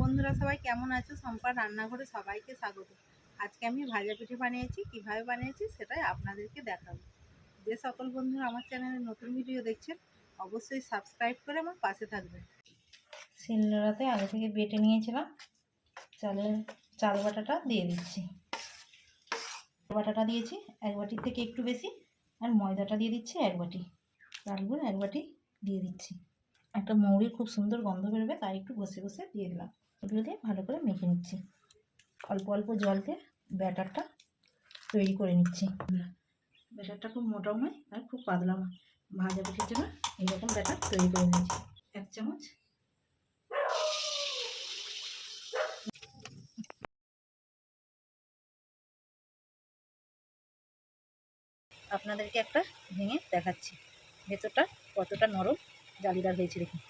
বন্ধুরা সবাই কেমন আছো? সম্পার রান্নাঘরে সবাইকে স্বাগত। আজকে আমি ভাজা পিঠে বানিয়েছি, কিভাবে বানিয়েছি সেটাই আপনাদেরকে দেখাবো। যে সকল বন্ধুরা আমার চ্যানেলে নতুন ভিডিও দেখছেন অবশ্যই সাবস্ক্রাইব করে আমার পাশে থাকবেন। শিলনোড়াতে আগে থেকে বেটে নিয়েছিলাম, চাল বাটাটা দিয়ে দিচ্ছি। বাটাটা দিয়েছি এক বাটির থেকে একটু বেশি, আর ময়দাটা দিয়ে দিচ্ছি এক বাটি, চাল গুঁড়ো এক বাটি দিয়ে দিচ্ছি। একটা মৌরির খুব সুন্দর গন্ধ বেরোবে, তাই একটু বসে বসে দিয়ে দিলাম। এগুলো দিয়ে ভালো করে মেখে নিচ্ছি। অল্প অল্প জল দিয়ে ব্যাটারটা তৈরি করে নিচ্ছি। ব্যাটারটা খুব মোটাও নয় আর খুব পাতলাও নয়, ভাজা পিঠের জন্য এইরকম ব্যাটার তৈরি করে নিচ্ছি। এক চামচ আপনাদেরকে একটা ভেঙে দেখাচ্ছি ভেতরটা কতটা নরম জালিদার হয়েছে দেখুন।